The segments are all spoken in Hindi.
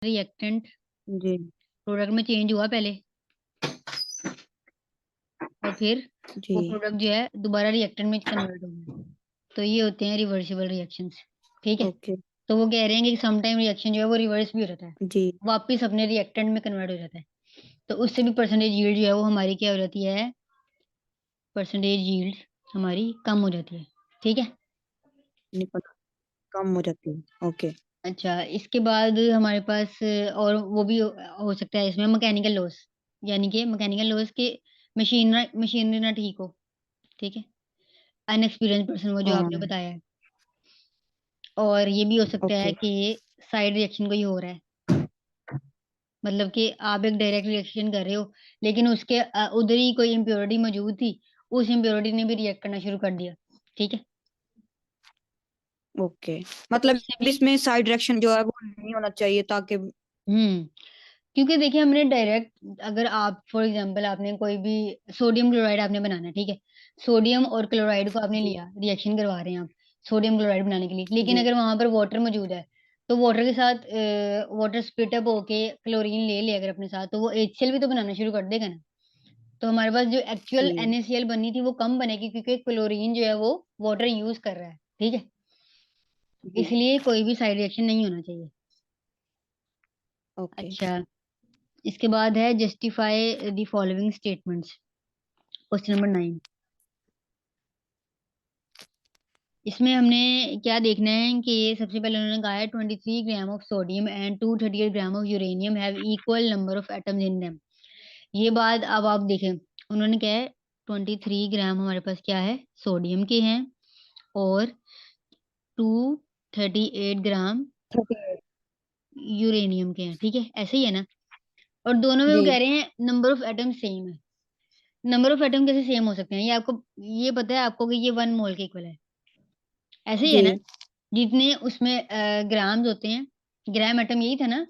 रिएक्टेंट जी प्रोडक्ट में चेंज हुआ पहले, और फिर जी। वो प्रोडक्ट जो है दोबारा रिएक्टेंट में कन्वर्ट हो गया। तो ये होते हैं रिवर्सिबल रिएक्शंस। ठीक है? ओके। तो वो कह रहे हैं कि सम टाइम रिएक्शन जो है वो रिवर्स भी हो जाता है, जी। वापस अपने रिएक्टेंट में कन्वर्ट हो जाता है। तो उससे भी परसेंटेज यील्ड जो है वो हमारी क्या हो जाती है, परसेंटेज यील्ड हमारी कम हो जाती है। ठीक है? निपट कम हो जाती है। ओके। अच्छा, इसके बाद हमारे पास और वो भी हो सकता है इसमें मैकेनिकल लॉस, यानी कि मैकेनिकल लॉस के मशीनरी ना ठीक हो। ठीक है? अनएक्सपीरियंस्ड पर्सन वो जो आपने हाँ। बताया है। और ये भी हो सकता है ओके। कि साइड रिएक्शन कोई हो रहा है, मतलब कि आप एक डायरेक्ट रिएक्शन कर रहे हो, लेकिन उसके उधर ही कोई इम्प्योरिटी मौजूद थी, उस इम्प्योरिटी ने भी रिएक्ट करना शुरू कर दिया। ठीक है? ओके। तो मतलब उससे भी इसमें साइड डायरेक्शन जो है वो नहीं होना चाहिए ताकि। हुँ। क्योंकि देखिए हमने डायरेक्ट, अगर आप फॉर एग्जांपल आपने कोई भी सोडियम क्लोराइड आपने बनाना है, ठीक है? सोडियम और क्लोराइड को आपने जी लिया, रिएक्शन करवा रहे हैं आप सोडियम क्लोराइड बनाने के लिए। लेकिन जी अगर वहाँ पर वाटर मौजूद है, तो वाटर के साथ वाटर स्प्लिट अप होके क्लोरीन ले लिया अगर अपने साथ, तो वो HCl भी तो बनाना शुरू कर देगा ना। तो हमारे पास जो एक्चुअल जी NaCl बननी थी वो कम बनेगी, क्योंकि क्लोरीन जो है वो वाटर यूज़ कर रहा है। ठीक है? जी। इसलिए कोई भी साइड रिएक्शन नहीं होना चाहिए। ओके। अच्छा, इसके बाद है justify the following statements. Question number 9। इसमें हमने क्या देखना है कि सबसे पहले उन्होंने कहा है 23 gram of sodium and 238 gram of uranium have equal number of atoms in them. ये बात अब आप देखें, उन्होंने क्या है, 23 ग्राम हमारे पास क्या है, सोडियम के हैं, और 238 ग्राम 38। यूरेनियम के हैं। ठीक है? ऐसे ही है ना? और दोनों में वो जी कह रहे हैं नंबर ऑफ एटम सेम है। नंबर ऑफ एटम कैसे सेम हो सकते हैं? ये पता है आपको कि ये 1 मोल के इक्वल है। ऐसे ही है जी ना? जितने उसमें ग्राम्स होते हैं, ग्राम एटम यही था ना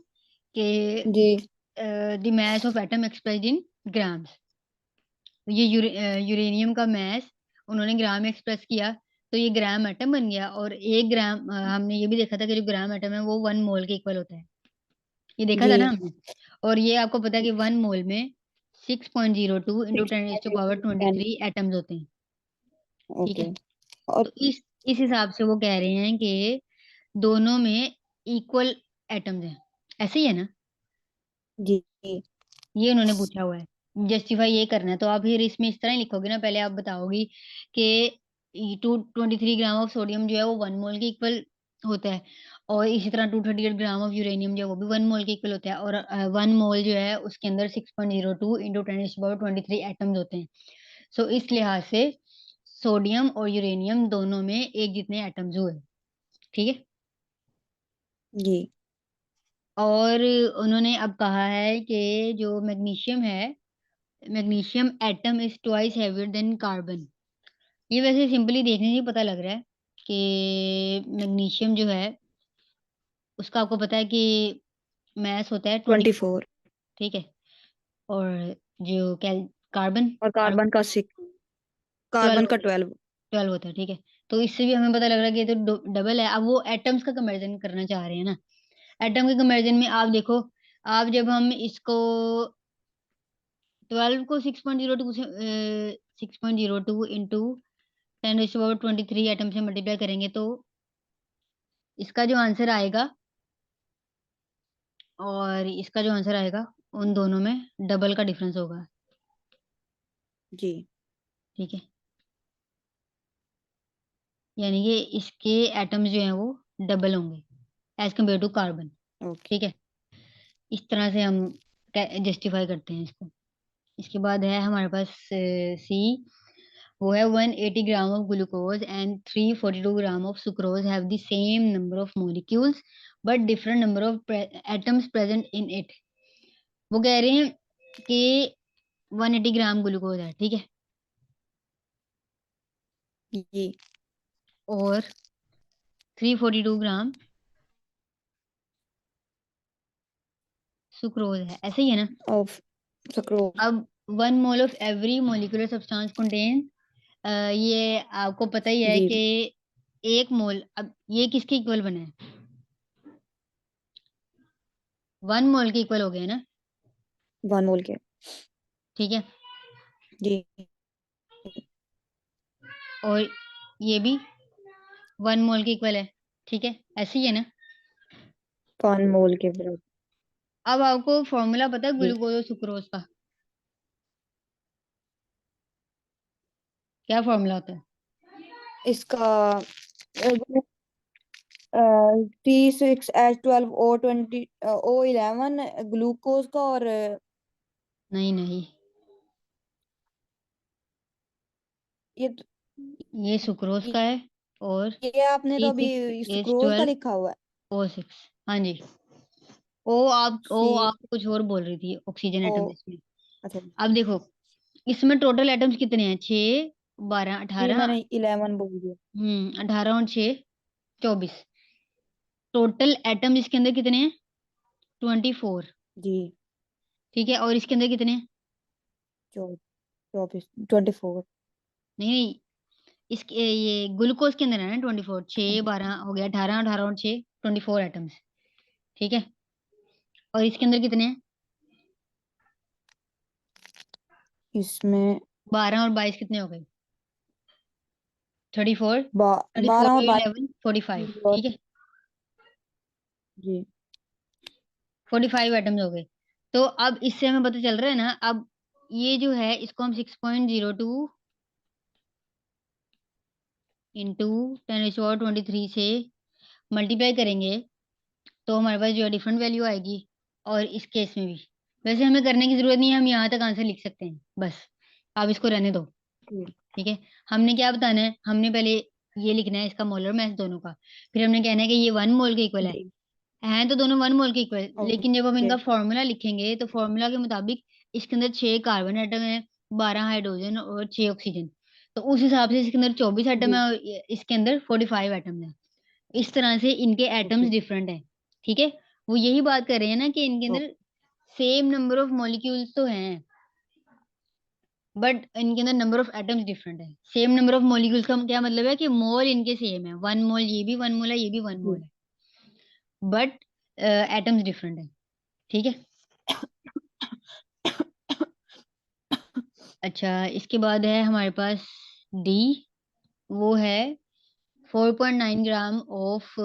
कि जी the mass of atom expressed in grams. तो ये यूरेनियम का मास उन्होंने ग्राम में एक्सप्रेस किया, तो ये ग्राम एटम बन गया। और 1 ग्राम हमने ये भी देखा था कि जो ग्राम एटम है वो 1 मोल के इक्वल होता है। ये देखा जी। था ना हमने? और ये आपको पता है कि 1 मोल में 6.02 into 10 raised to power 10। 23 atoms होते हैं। ठीक है? ओके। और तो इस हिसाब से वो कह रहे हैं कि दोनों में इक्वल एटम्स हैं। ऐसे ही है ना? जी जी ये उन्होंने पूछा हुआ है। जस्टिफाई ये करना है, तो आप फिर इसमें इस तरह ही लिखोगे ना, पहले आप बताओगी कि ई टू 23 ग्राम ऑफ सोडियम जो है वो 1 मोल के इक्वल होता है, और इसी तरह 238 ग्राम ऑफ यूरेनियम जो है वो भी 1 मोल के इक्वल होता है, और 1 मोल जो है उसके अंदर 6.02 into 10⁻23 एटम्स होते हैं। सो इस लिहाज से सोडियम और यूरेनियम दोनों में एक जितने एटम्स हुए। ठीक है? जी। और उन्होंने अब कहा है कि जो मैग्नीशियम है, magnesium atom is twice heavier than carbon. ये वैसे सिंपली देखने से ही पता लग रहा है कि मैग्नीशियम जो है, उसका आपको पता है कि मास होता है 24। 24। ठीक है? और जो कार्बन और कार्बन का 6। 12 कार्बन का होता है, 12। 12 होता है। ठीक है? तो इससे भी हमें पता लग रहा है कि ये तो डबल है। अब वो एटम्स का कंपैरिजन करना चाह रहे हैं ना। एटम के कंपैरिजन में आप देखो, आप जब हम इसको 12 को 6.02 से 6.02 इंटू 10⁻23 एटम से मल्टीप्लाई करेंगे, तो इसका जो आंसर आएगा और इसका जो आंसर आएगा, उन दोनों में डबल का डिफरेंस होगा। जी। ठीक है? यानी कि इसके एटम्स जो हैं वो डबल होंगे as compare to carbon. Okay. ठीक है? इस तरह से हम जस्टिफाई करते हैं इसको। इसके बाद है हमारे पास सी, वो है 180 gram of glucose and 342 gram of sucrose have the same number of molecules but different number of atoms present in it. वो कह रहे हैं कि 180 ग्राम ग्लूकोज है, ठीक है? जी। और 342 ग्राम सुक्रोज है, ऐसे ही है ना? Of sucrose. अब 1 mole of every molecular substance contain, ये आपको पता ही है जी कि 1 मोल, अब ये किसके इक्वल बना है? 1 मोल के इक्वल हो गए ना, 1 मोल के। ठीक है। जी। और ये भी 1 मोल के इक्वल है, ठीक है, ऐसे ही है ना। 1 मोल के बराबर। अब आपको फॉर्मूला पता है जी। ग्लूकोज और सुक्रोज का? क्या फॉर्मूला होता है? इसका T6H12O20 O11 ग्लूकोज का, और नहीं नहीं, ये तो- ये सुक्रोज का है, और ये आपने तो सी सिक्स अभी एच सुक्रोज का ट्वेल्व लिखा हुआ है। ओ सिक्स हाँ जी। सी। आप कुछ और बोल रही थी, ऑक्सीजन ओ। एटम इसमें। अच्छा। अब देखो, इसमें टोटल एटम्स कितने हैं? 6, 12, जी 18। मैंने 11 बोल दिया। 18 और 6, 24। टोटल एटम इसके अंदर कितने हैं? 24। जी। ठीक है, और इसके अंदर कितने हैं? 24, 24। नहीं नहीं, इसके ये ग्लूकोज के अंदर है ना 24। 6, 12 हो गया, 18, 18 और 6, 24 एटम्स। ठीक है, और इसके अंदर कितने हैं? इसमें 12 और 22 कितने हो गए? 34। 34 12 और और 11, 45। 22 और। ठीक है, जी। 45 एटम्स हो गए। तो अब इससे हमें पता चल रहा है ना, अब ये जो है इसको हम 6.02 इंटू 10⁻23 से मल्टीप्लाई करेंगे, तो हमारे पास जो है डिफरेंट वैल्यू आएगी। और इस केस में भी वैसे हमें करने की जरूरत नहीं है, हम यहाँ तक आंसर लिख सकते हैं बस। आप इसको रहने दो। जी। ठीक है, हमने क्या बताना है? हमने पहले ये लिखना है इसका मोलर मास दोनों का, फिर हमने कहना है कि ये 1 मोल के इक्वल है। जी। हैं तो दोनों 1 मोल के इक्वल, लेकिन जब हम ओके। इनका फॉर्मूला लिखेंगे तो फॉर्मूला के मुताबिक इसके अंदर 6 कार्बन एटम है, 12 हाइड्रोजन और 6 ऑक्सीजन। तो उस हिसाब से इसके अंदर 24 एटम है जी। और इसके अंदर 45 एटम है। इस तरह से इनके एटम्स ओके। डिफरेंट है। ठीक है, वो यही बात कर रहे हैं ना कि इनके ओ, अंदर सेम नंबर ऑफ मॉलिक्यूल्स तो हैं, बट इनके अंदर नंबर ऑफ एटम्स डिफरेंट है। सेम नंबर ऑफ मॉलिक्यूल्स का क्या मतलब है कि मोल इनके सेम है, 1 मोल, ये भी 1 मोल है, ये भी 1 मोल जी। है, बट एटम्स डिफरेंट है। ठीक है। अच्छा, इसके बाद है हमारे पास डी, वो है 4.9 gram of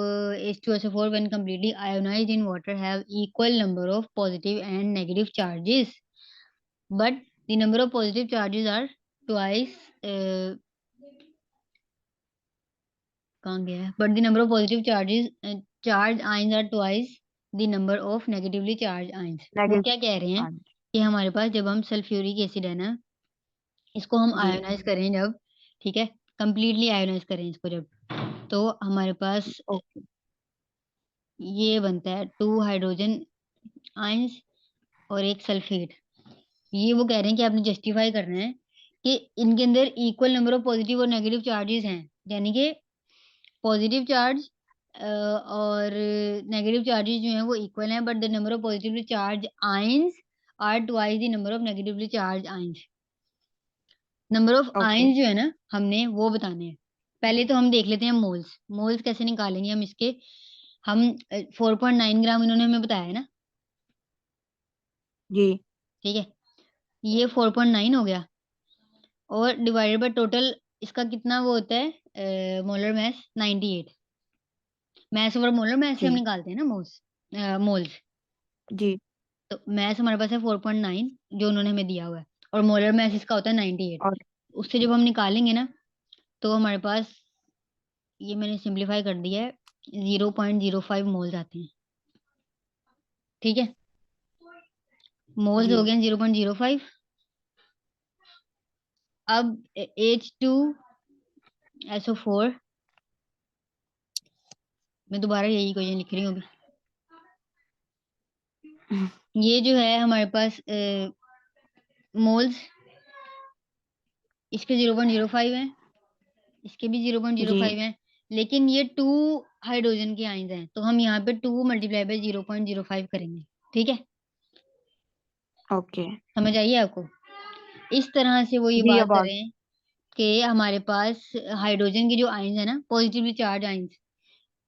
H2SO4 when completely ionized in water have equal number of positive and negative charges, but the number of positive charges are twice कहाँ गया है? But the number of positive charges charge ions are twice the number of negatively charged ions। वो नेगेटिव। क्या कह रहे हैं हाँ। कि हमारे पास जब हम सल्फ्यूरिक एसिड है ना, इसको हम जी। आयोनाइज करें जब, ठीक है, कंप्लीटली आयोनाइज करें इसको जब, तो हमारे पास ओके। ये बनता है 2 हाइड्रोजन आयंस और एक सल्फेट। ये वो कह रहे हैं कि आपने जस्टिफाई करना है कि इनके अंदर इक्वल नंबर ऑफ पॉजिटिव और नेगेटिव चार्जेस हैं, यानी कि पॉजिटिव चार्ज और नेगेटिव चार्जेस जो हैं वो इक्वल हैं, but the number of positively charge ions are twice the number of negatively charge ions. Number of okay. Ions जो है ना, हमने वो बताने हैं। पहले तो हम देख लेते हैं मोल्स। मोल्स कैसे निकालेंगे हम इसके? हम 4.9 ग्राम इन्होंने हमें बताया है ना, जी। ठीक है, ये 4.9 हो गया, और डिवाइडेड बाय टोटल इसका कितना वो होता है मोलर मास? 98। मास ओवर मोलर मास से हम जी। निकालते हैं ना मोल्स, मोल्स। जी। तो मास हमारे पास है 4.9 जो उन्होंने हमें दिया हुआ है, और मोलर मास इसका होता है 98। और। उससे जब हम निकालेंगे ना, तो हमारे पास, ये मैंने सिंपलीफाई कर दिया है, 0.05 मोल्स आते हैं। ठीक है, मोल्स जी। हो गए 0.05। अब H2SO4, मैं दोबारा यही क्वेश्चन लिख रही हूँ अभी। ये जो है हमारे पास मोल्स, इसके 0.05 है, इसके भी जी। 0.05 है, लेकिन ये 2 हाइड्रोजन के आयंस हैं, तो हम यहाँ पे 2 मल्टीप्लाई बाय 0.05 करेंगे। ठीक है, ओके। समझ आइए आपको? इस तरह से वो ये जी बात अब कर आ। रहे हैं कि हमारे पास हाइड्रोजन के जो आयंस है ना, positively charge ions,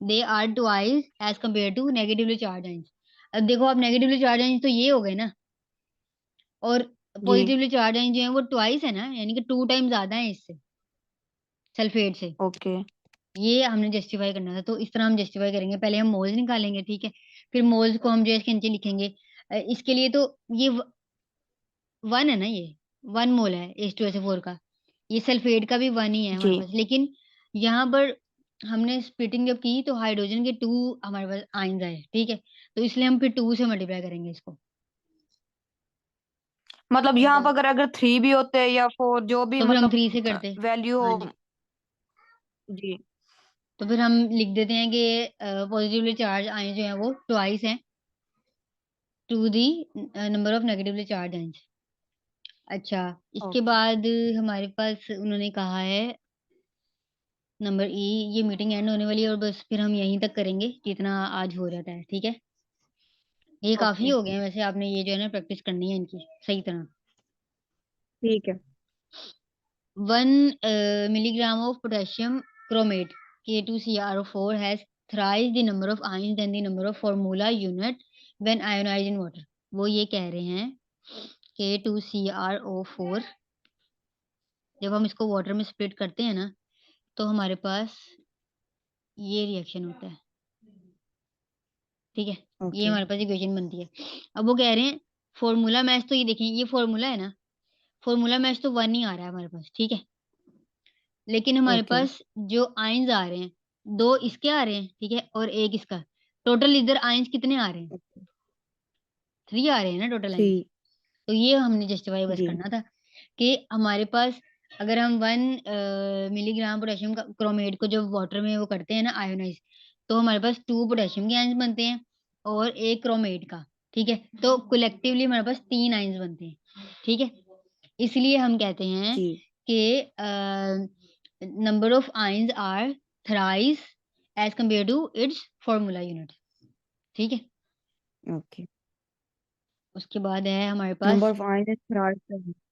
they are twice as compare to negatively charge ions. अब देखो आप नेगेटिवली चार्ज आयंस तो ये हो गए ना, और जी। पॉजिटिवली चार्ज आयंस जो हैं वो ट्वाइस है ना, यानी कि 2 टाइम्स ज़्यादा है इससे, सल्फेट से। ओके। ये हमने जस्टिफाई करना था, तो इस तरह हम जस्टिफाई करेंगे। पहले हम मोल्स निकालेंगे, ठीक है? फिर मोल्स को हम जो है इसके नीचे लिखेंगे। इसके लिए तो ये 1 है ना ये, 1 मोल है H2SO4 का। ये सल्फेट का भी 1 ही है जी। हमारे पास, लेकिन यहाँ पर हमने स्प्लिटिंग जब की तो हाइड्रोजन के 2 हमारे पास आयन्स आए, ठीक है? तो इसलिए हम फिर 2 से मल्टीप्लाई करेंगे इसको। मतलब यहाँ पर अगर 3 भी होते हैं या 4 जो भी तो फिर हम मतलब 3 से करते। वैल्यू हाँ हो। जी। जी। तो फिर हम लिख देते हैं कि पॉजिटिवली चार्ज आयन जो हैं वो ट्वाइस हैं to the number of negatively charge ions. अच्छा, इसके ओके। बाद हमारे पास उन्होंने कहा है नंबर ई, ये मीटिंग एंड होने वाली है और बस फिर हम यहीं तक करेंगे जितना आज हो जाता है, ठीक है? ये काफ़ी ओके। हो गए हैं वैसे, आपने ये जो है ना प्रैक्टिस करनी है इनकी सही तरह। ठीक है। 1 milligram of potassium chromate K2CrO4 has thrice the number of ions than the number of formula unit when ionized in water। वो ये कह रहे हैं K2CrO4 जब हम इसको वाटर में स्प्लिट करते हैं ना, तो हमारे पास ये रिएक्शन होता है, ठीक है? ये ओके। हमारे पास इक्वेशन बनती है। अब वो कह रहे हैं फॉर्मूला मैच, तो ये देखें ये फॉर्मूला है ना, फॉर्मूला मैच तो 1 ही आ रहा है हमारे पास, ठीक है? लेकिन हमारे ओके। पास जो आयन्स आ रहे हैं, 2 इसके आ रहे हैं, ठीक है? और 1 इसका। टोटल इधर आयन्स कितने आ रहे हैं? 3 आ रहे हैं ना टोटल थ्री। आयन्स। तो ये हमने जस्टिफाई बस जी। करना था कि हमारे पास अगर हम 1 मिलीग्राम पोटेशियम का क्रोमेट को जब वाटर में वो करते हैं ना आयोनाइज़, तो हमारे पास 2 पोटेशियम के आयन्स बनते हैं और 1 क्रोमेट का, ठीक है? तो कलेक्टिवली हमारे पास 3 आयन्स बनते हैं, ठीक है? इसलिए हम कहते हैं जी। कि number of ions are thrice as compare to its formula unit, ठीक है? ओके। उसके बाद है हमारे पास number of ion is thrice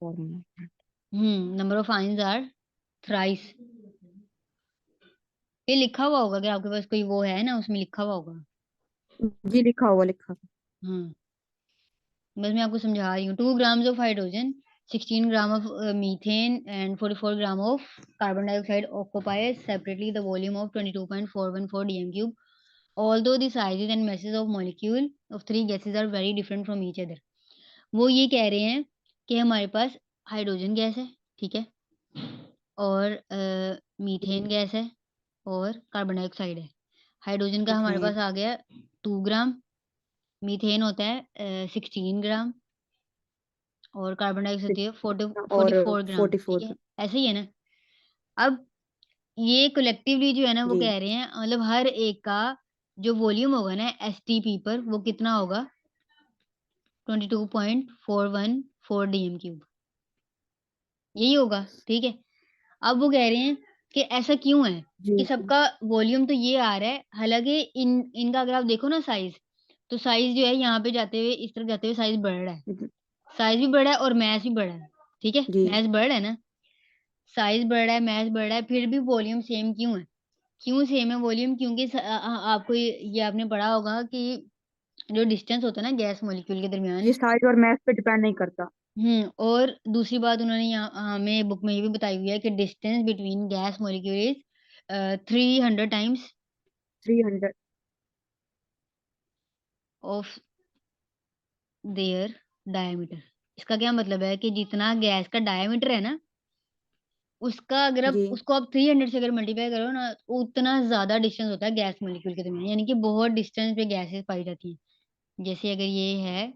formula. Number of ions are thrice. ये लिखा हुआ होगा, अगर आपके पास कोई वो है ना उसमें लिखा हुआ होगा। जी, लिखा हुआ लिखा। हाँ, बस मैं आपको समझा रही हूँ। 2 grams of hydrogen, 16 gram of methane and 44 gram of carbon dioxide occupies separately the volume of 22.414 dm cube. Although the sizes and masses of molecule of three gases are very different from each other। वो ये कह रहे हैं कि हमारे पास हाइड्रोजन गैस है, ठीक है? और मीथेन गैस है और कार्बन डाइऑक्साइड है। हाइड्रोजन का ओके। हमारे पास आ गया 2 ग्राम, मीथेन होता है 16 ग्राम और कार्बन डाइऑक्साइड होती है और 44 ग्राम, ठीक 44। है? ऐसे ही है ना? अब ये कलेक्टिवली जो है ना वो जी। कह रहे हैं मतलब हर एक का जो वॉल्यूम होगा ना एसटीपी पर वो कितना होगा 22.414 डीएम क्यूब, यही होगा, ठीक है? अब वो कह रहे हैं कि ऐसा क्यों है जी। कि जी। सबका वॉल्यूम तो ये आ रहा है, हालाँकि इनका अगर आप देखो ना साइज़, तो साइज़ जो है यहाँ पे जाते हुए इस तरफ जाते हुए साइज़ बढ़ रहा है। साइज़ भी बढ़ रहा है और मास भी बढ़ रहा है, ठीक है? जी। मास बढ़ रहा है ना? साइज़ बढ़ रहा है, मास बढ़ रहा है, फिर भी वॉल्यूम सेम क्यों है? क्यों सेम है वॉल्यूम? क्योंकि आपको ये आपने पढ़ा होगा कि जो डिस्टेंस होता है ना गैस मॉलिक्यूल के दरमियान। ये साइज और मैथ पे डिपेंड नहीं करता। और दूसरी बात उन्होंने यहाँ हमें बुक में ये भी बताई हुई है कि distance between gas molecule is 300 times 300। Of their diameter. इसका क्या मतलब है कि जितना गैस का डायामीटर है ना, उसका अगर आप जी। उसको आप 300 से अगर मल्टीप्लाई करो ना, उतना ज़्यादा डिस्टेंस होता है गैस मॉलिक्यूल के दरमियान, यानी कि बहुत डिस्टेंस पे गैसेज़ पाई जाती हैं। जैसे अगर ये है,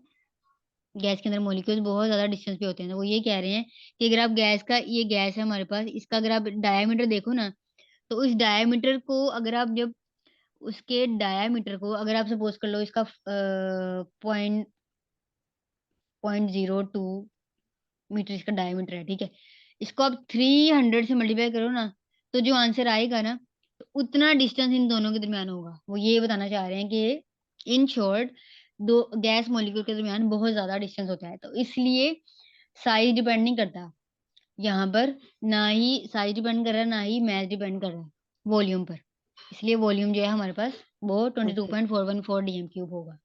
गैस के अंदर मॉलिक्यूल्स बहुत ज़्यादा डिस्टेंस पे होते हैं, तो वो ये कह रहे हैं कि अगर आप गैस का ये गैस है हमारे पास, इसका अगर आप डायामीटर देखो ना, तो उस डायामीटर को अगर आप जब उसके डायामीटर को अगर आप सपोज़ कर लो इसका पॉइंट 0.02 मीटर इसका डायमीटर है, ठीक है? इसको आप 300 से मल्टीप्लाई करो ना, तो जो आंसर आएगा ना, तो उतना डिस्टेंस इन दोनों के दरमियान होगा। वो ये बताना चाह रहे हैं कि इन शॉर्ट 2 गैस मॉलिक्यूल के दरमियान बहुत ज़्यादा डिस्टेंस होता है। तो इसलिए साइज़ डिपेंड नहीं करता यहाँ पर, ना ही साइज़ डिपेंड कर रहा है, ना ही मास डिपेंड कर रहा है वॉल्यूम पर। इसलिए वॉल्यूम जो है हमारे पास वो ओके। 22.414 डीएम क्यूब होगा।